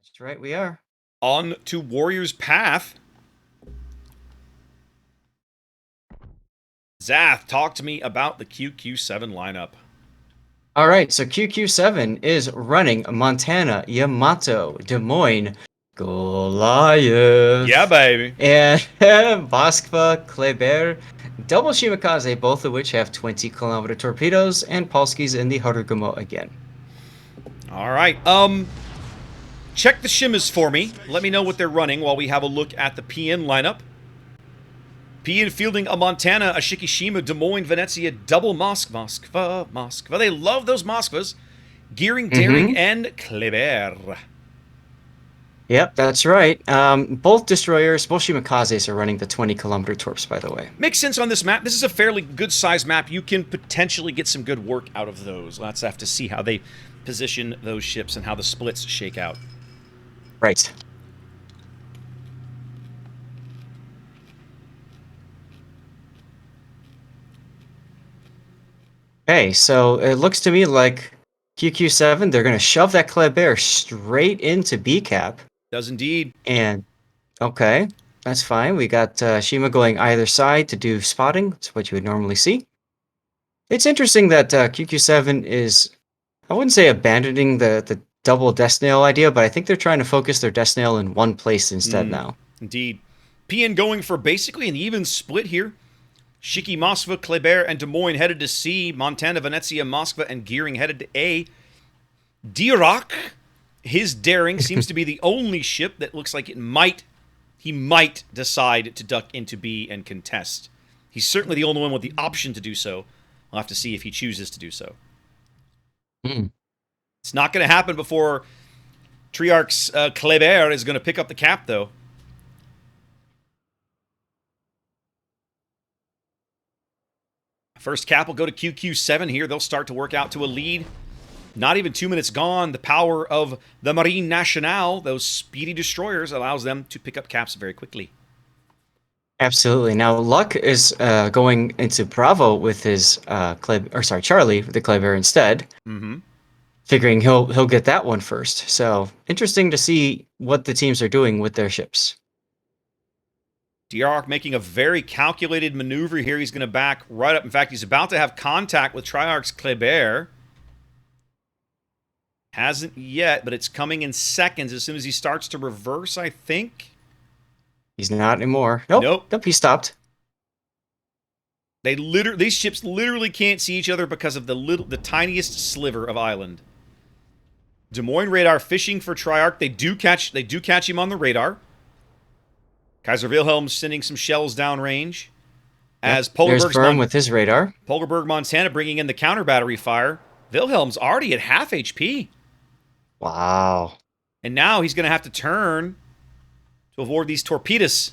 That's right, we are. On to Warrior's Path. Zath, talk to me about the QQ7 lineup. All right, so QQ7 is running Montana, Yamato, Des Moines, Yeah, Goliath, baby. and Moskva, Kleber, double Shimakaze, both of which have 20-kilometer torpedoes, and Polsky's in the Harugumo again. All right. Check the shimas for me. Let me know what they're running while we have a look at the PN lineup. PN fielding a Montana, a Shikishima, Des Moines, Venezia, double Moskva. They love those Moskvas. Gearing, Daring, and Kleber. Yep, that's right. Both destroyers, both Shimakazes are running the 20-kilometer torps, by the way. Makes sense on this map. This is a fairly good size map. You can potentially get some good work out of those. Let's have to see how they position those ships and how the splits shake out. Right. Okay, so it looks to me like QQ7, they're going to shove that Kleber straight into B cap. Does indeed. And, okay, that's fine. We got Shima going either side to do spotting. That's what you would normally see. It's interesting that QQ7 is, I wouldn't say abandoning the double death nail idea, but I think they're trying to focus their death nail in one place instead now. Indeed. PN going for basically an even split here. Shiki, Moskva, Kleber, and Des Moines headed to C. Montana, Venezia, Moskva, and Gearing headed to A. Dirac, his Daring, seems to be the only ship that looks like he might decide to duck into B and contest. He's certainly the only one with the option to do so. We'll have to see if he chooses to do so. It's not going to happen before Triarch's Kleber is going to pick up the cap, though. First cap will go to QQ7 here. They'll start to work out to a lead. Not even 2 minutes gone. The power of the Marine Nationale, those speedy destroyers, allows them to pick up caps very quickly. Absolutely. Now Luck is going into Bravo with his Charlie with the Kleber instead. Figuring he'll get that one first. So interesting to see what the teams are doing with their ships. Dirac making a very calculated maneuver here. He's going to back right up. In fact, he's about to have contact with Triarch's Kleber. Hasn't yet, but it's coming in seconds as soon as he starts to reverse, I think. He's not anymore. Nope, he stopped. These ships literally can't see each other because of the tiniest sliver of island. Des Moines radar fishing for Triarch. They do catch him on the radar. Kaiser Wilhelm sending some shells downrange. As There's Firm with his radar. Polgerberg, Montana bringing in the counter battery fire. Wilhelm's already at half HP. Wow. And now he's going to have to turn to avoid these torpedoes,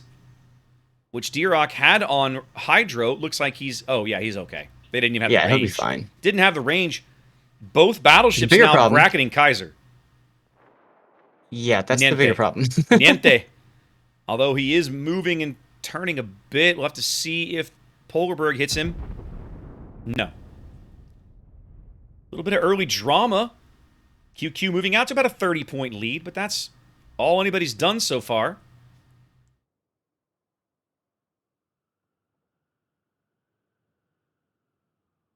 which Dirac had on Hydro. Looks like he's okay. They didn't even have the range. Yeah, he'll be fine. Didn't have the range. Both battleships now bracketing Kaiser. Yeah, that's the bigger problem. Niente. Although he is moving and turning a bit. We'll have to see if Polgerberg hits him. No. A little bit of early drama. QQ moving out to about a 30-point lead, but that's all anybody's done so far.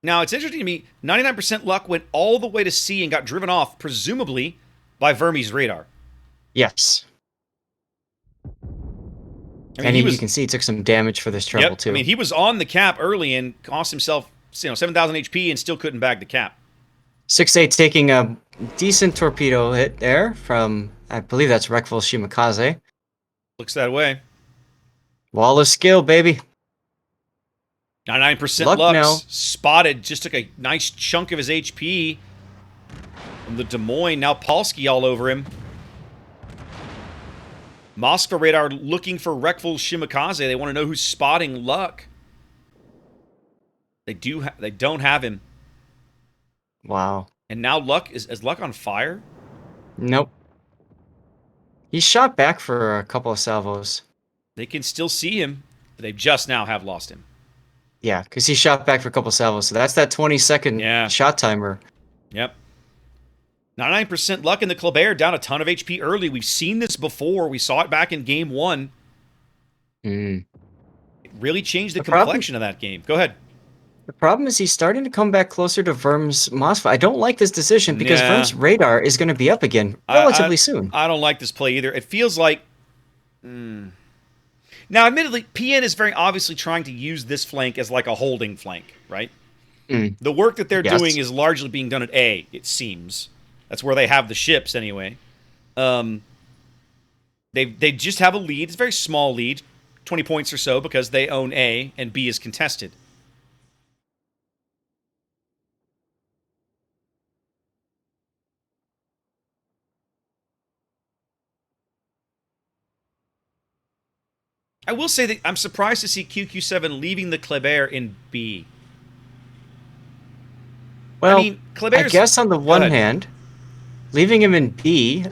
Now, it's interesting to me, 99% Luck went all the way to C and got driven off, presumably, by Vermes' radar. Yes. And you can see he took some damage for this trouble, too. I mean, he was on the cap early and cost himself 7,000 HP and still couldn't bag the cap. 6-8 taking a decent torpedo hit there from, I believe that's Wreckful Shimakaze. Looks that way. Wall of skill, baby. 99% Lux spotted, just took a nice chunk of his HP from the Des Moines. Now Polsky all over him. Moskva radar looking for Wreckful Shimakaze. They want to know who's spotting Luck. They don't have him. Wow. And now Luck is Luck on fire? Nope. He shot back for a couple of salvos. They can still see him, but they just now have lost him. Yeah, because he shot back for a couple of salvos. So that's that 20-second shot timer. Yep. 99% luck in the Kleber, down a ton of HP early. We've seen this before. We saw it back in game 1. Mm. It really changed the The problem, complexion of that game. Go ahead. the problem is he's starting to come back closer to Verm's Mossfa. I don't like this decision because Yeah, Verm's radar is going to be up again I relatively soon. I don't like this play either. It feels like. Now, admittedly, PN is very obviously trying to use this flank as like a holding flank, right? Mm. The work that they're Yes. doing is largely being done at A, it seems. That's where they have the ships anyway. They just have a lead. It's a very small lead, 20 points or so, because they own A and B is contested. I will say that I'm surprised to see QQ7 leaving the Kleber in B. I Well, mean, I Kleber's... guess on the Go one ahead. hand, leaving him in B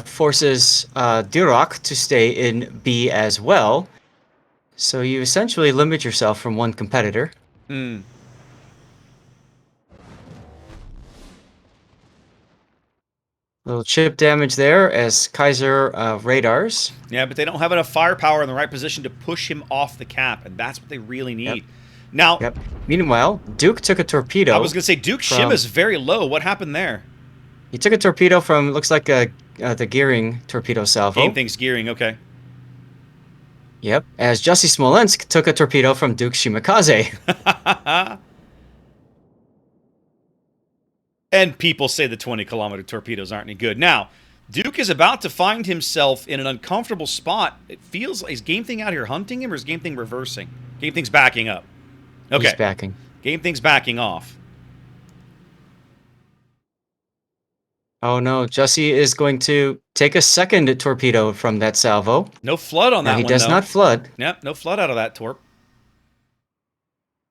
forces Duroc to stay in B as well. So you essentially limit yourself from one competitor. Hmm. Little chip damage there as Kaiser radars. Yeah, but they don't have enough firepower in the right position to push him off the cap, and that's what they really Yep, need. Now, yep. Meanwhile, Duke took a I torpedo was going to say, Duke from... Shima's very low. What happened there? He took a torpedo from, looks like the gearing torpedo Game salvo. things gearing, okay. Yep, as Jussi Smolensk took a torpedo from Duke Shimakaze. And people say the 20-kilometer torpedoes aren't any good. Now, Duke is about to find himself in an uncomfortable spot. It feels like, is Game Thing out here hunting him, or is Game Thing reversing? Game Thing's backing up. He's Okay. backing. Game Thing's backing off. Oh no, Jussi is going to take a second torpedo from that salvo. No flood on Now that he one, does though. not flood. Yep, no flood out of that torp.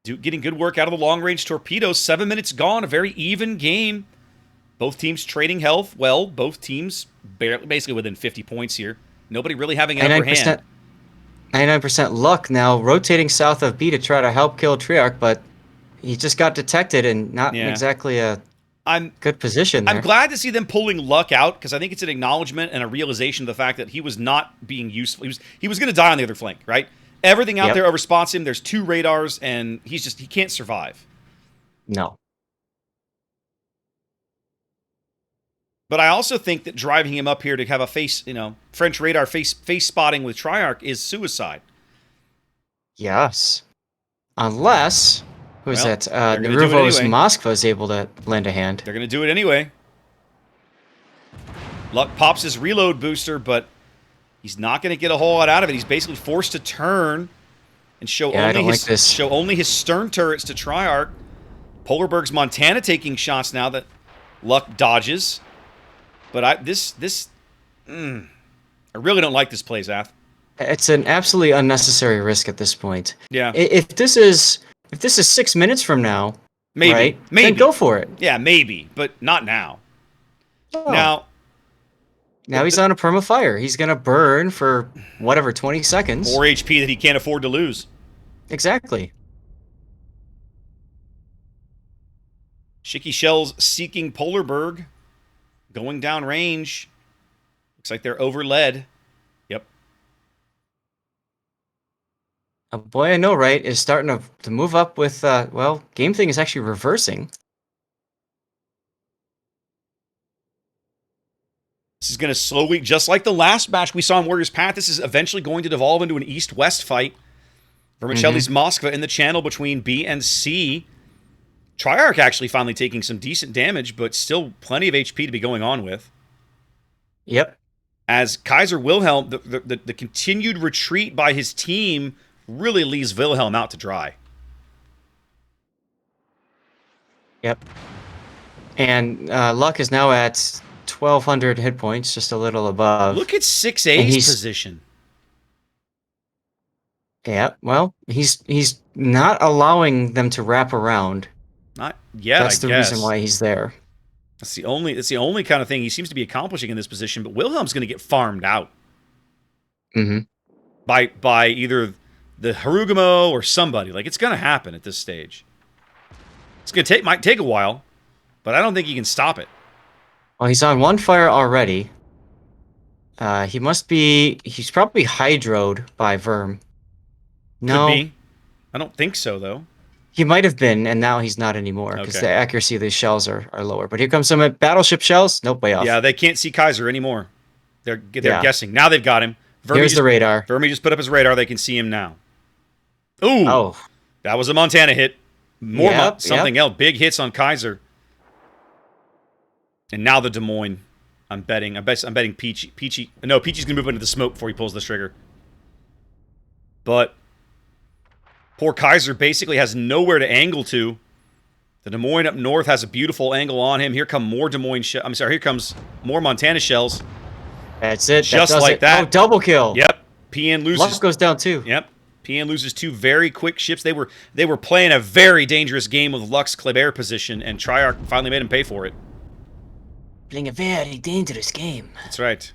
Duke getting good work out of the long-range torpedoes. 7 minutes gone. A very even game. Both teams trading health. Well, both teams basically within 50 points here. Nobody really having an upper hand. 99% luck now, rotating south of B to try to help kill Triarch, but he just got detected and not Yeah. exactly a I'm good position there. I'm glad to see them pulling Luck out, because I think it's an acknowledgement and a realization of the fact that he was not being useful. He was going to die on the other flank, right? Everything out Yep. there overspots him. There's 2 radars, and he can't survive. No. But I also think that driving him up here to have a French radar face spotting with Triarch is suicide. Yes. Unless, who is Well, that? they're gonna do it Neruvos anyway. Moskva is able to lend a hand. They're going to do it anyway. Luck pops his reload booster, but he's not going to get a whole lot out of it. He's basically forced to turn and show Yeah, I don't like this. show only his stern turrets to Triarch. Polarberg's Montana taking shots now that Luck dodges. But I really don't like this play, Zath. It's an absolutely unnecessary risk at this point. Yeah. If this is 6 minutes from now, Maybe. right? Maybe. Then go for it. Yeah, maybe, but not now. No. Now he's on a perma fire. He's gonna burn for whatever 20 seconds. 4 HP that he can't afford to lose. Exactly. Shicky Shells seeking Polarberg. Going down range. Looks like they're overled. Yep. A boy I know, right, is starting to move up with, well, Game Thing is actually reversing. This is going to slowly, just like the last match we saw in Warriors Path, this is eventually going to devolve into an east-west fight. Vermicelli's Moskva in the channel between B and C. Triarch actually finally taking some decent damage, but still plenty of HP to be going on with. Yep. As Kaiser Wilhelm, the continued retreat by his team really leaves Wilhelm out to dry. Yep. And Luck is now at 1,200 hit points, just a little above. Look at 6A's position. Yeah, well, he's not allowing them to wrap around. Not yet, That's the reason why he's there. That's the only kind of thing he seems to be accomplishing in this position, but Wilhelm's going to get farmed out. Mm-hmm. By either the Harugamo or somebody. Like, it's going to happen at this stage. Might take a while, but I don't think he can stop it. Well, he's on one fire already. He's probably hydroed by Verm. Could No, be. I don't think so, though. he might have been, and now he's not anymore because Okay. the accuracy of these shells are lower. But here comes some battleship shells. Nope, way Yeah, off. they can't see Kaiser anymore. They're Yeah, guessing. Now they've got him. here's the radar. Vermi just put up his radar. They can see him now. Ooh, Oh, that was a Montana hit. yep, yep. Something else. Big hits on Kaiser. And now the Des Moines. I'm betting. I'm betting Peachy. Peachy. No, Peachy's gonna move into the smoke before he pulls the trigger. But poor Kaiser basically has nowhere to angle to. The Des Moines up north has a beautiful angle on him. Here come more Des Moines shells. I'm sorry, here comes more Montana shells. That's it. Just that does like it. that. Oh, double kill. Yep. PN loses. Luck goes down too. Yep. PN loses 2 very quick ships. They were playing a very dangerous game with Lux Kleber position, and Triarch finally made him pay for it. Playing a very dangerous game. That's right.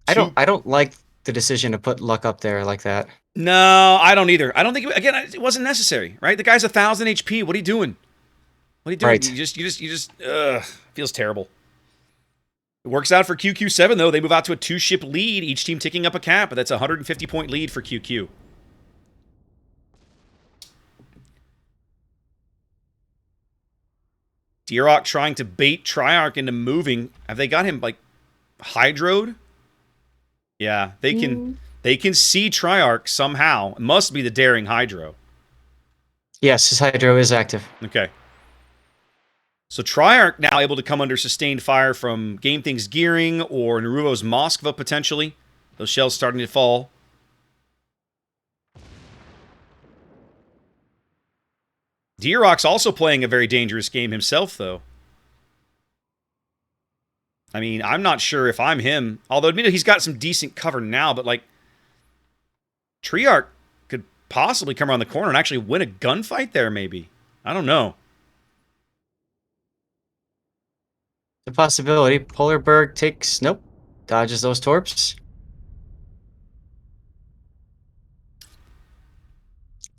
I don't like the decision to put Luck up there like that. No, I don't either. I don't think it wasn't necessary, right? The guy's 1,000 HP. What are you doing? What are you doing? Right. You just feels terrible. It works out for QQ7 though. They move out to a 2-ship lead, each team ticking up a cap, but that's a 150-point lead for QQ. Dierok trying to bait Triarch into moving. Have they got him like hydroed? Yeah, they can see Triarch somehow. It must be the daring hydro. Yes, his hydro is active. Okay. So Triarch now able to come under sustained fire from Game Thing's Gearing or Naruvo's Moskva potentially. Those shells starting to fall. Dierok's also playing a very dangerous game himself, though. I mean, I'm not sure if I'm him. Although, admittedly, he's got some decent cover now, but, like, Triarch could possibly come around the corner and actually win a gunfight there, maybe. I don't know. The possibility. Polarberg takes... Nope. Dodges those torps.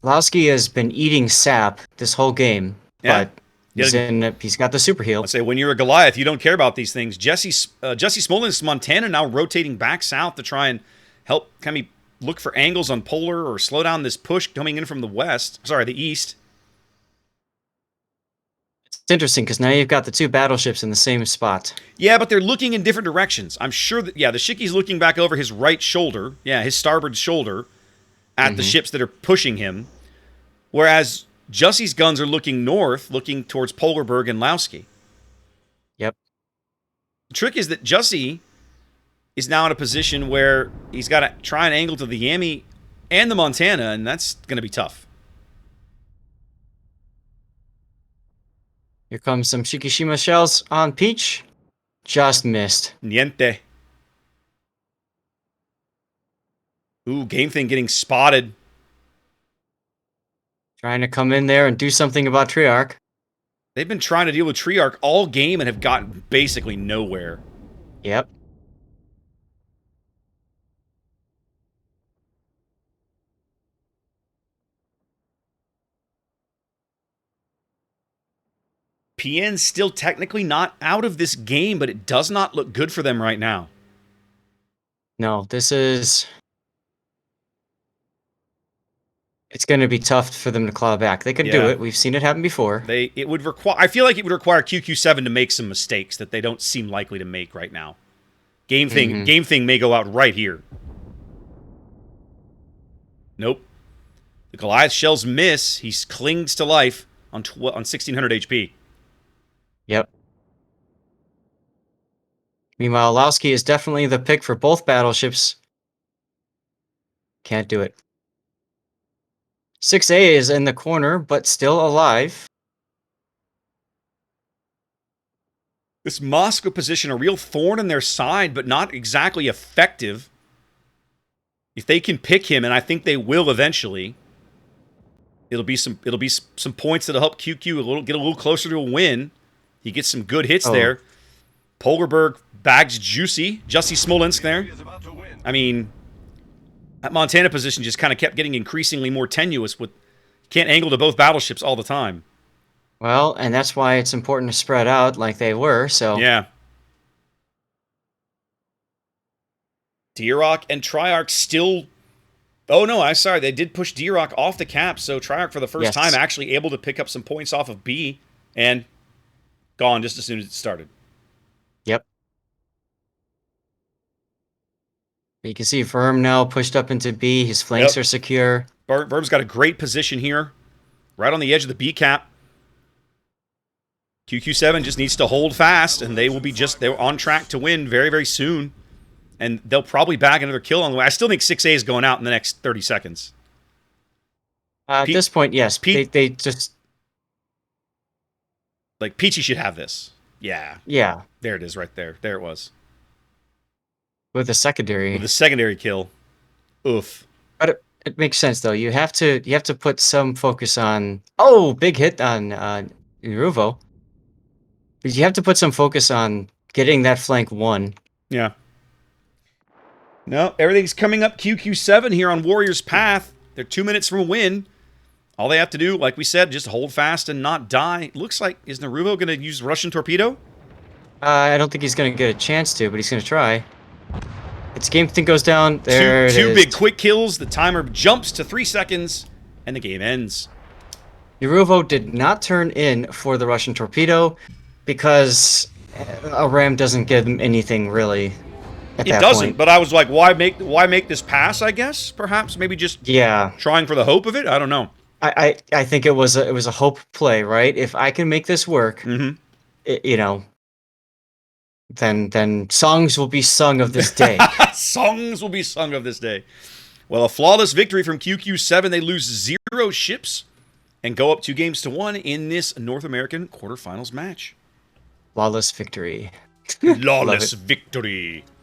Lowski has been eating sap this whole game, Yeah. but he's got the super heal. Let's say when you're a Goliath, you don't care about these things. Jesse Smolin's Montana now rotating back south to try and help kind of look for angles on Polar or slow down this push coming in from the west. Sorry, the east. It's interesting because now you've got the 2 battleships in the same spot. Yeah, but they're looking in different directions. I'm sure that, yeah, the Shiki's looking back over his right shoulder. Yeah, his starboard shoulder at the ships that are pushing him. Whereas Jussie's guns are looking north, looking towards Polarberg and Lowski. Yep. The trick is that Jussie is now in a position where he's got to try and angle to the Yami and the Montana, and that's going to be tough. Here comes some Shikishima shells on Peach. Just missed. Niente. Ooh, Game Thing getting spotted. Trying to come in there and do something about Triarch. They've been trying to deal with Triarch all game and have gotten basically nowhere. Yep. PN's still technically not out of this game, but it does not look good for them right now. No, this is... It's going to be tough for them to claw back. They can do it. We've seen it happen before. It would require. I feel like it would require QQ7 to make some mistakes that they don't seem likely to make right now. Game Thing may go out right here. Nope. The Goliath shells miss. He clings to life on 1600 HP. Yep. Meanwhile, Lowski is definitely the pick for both battleships. Can't do it. 6A is in the corner, but still alive. This Moscow position, a real thorn in their side, but not exactly effective. If they can pick him, and I think they will eventually, it'll be some points that'll help QQ get a little closer to a win. He gets some good hits there. Polarberg bags Jussie Smolensk there. I mean, that Montana position just kind of kept getting increasingly more tenuous with can't angle to both battleships all the time. Well, and that's why it's important to spread out like they were, so... Yeah. D-Rock and Triarch still... Oh, no, I'm sorry. They did push D-Rock off the cap, so Triarch for the first time Yes. actually able to pick up some points off of B, and gone just as soon as it started. Yep. You can see Verm now pushed up into B. His flanks Yep. are secure. Verm's got a great position here, right on the edge of the B cap. QQ7 just needs to hold fast, and they will be they're on track to win very, very soon. And they'll probably bag another kill on the way. I still think 6A is going out in the next 30 seconds. At this point, yes. They just... Like, Peachy should have this. Yeah. Yeah. There it is right there. There it was. With a secondary. With the secondary kill. Oof. But it makes sense, though. You have to put some focus on... Oh, big hit on Iruvo. But you have to put some focus on getting that flank one. Yeah. No, everything's coming up QQ7 here on Warriors Path. They're 2 minutes from a win. All they have to do, like we said, just hold fast and not die. Looks like, is Naruto going to use Russian Torpedo? I don't think he's going to get a chance to, but he's going to try. Its game thing goes down. There it is. Two big quick kills. The timer jumps to 3 seconds, and the game ends. Yuruvo did not turn in for the Russian Torpedo because a ram doesn't give him anything, really, at It that doesn't, point. but I was like, why make this pass, I guess, perhaps? Maybe just Yeah. trying for the hope of it? I don't know. I think it was a hope play, right? If I can make this work, Mm-hmm. you know, then songs will be sung of this day. Songs will be sung of this day. Well, a flawless victory from QQ7. They lose 0 ships and go up 2-1 in this North American quarterfinals match. Flawless victory. Flawless victory.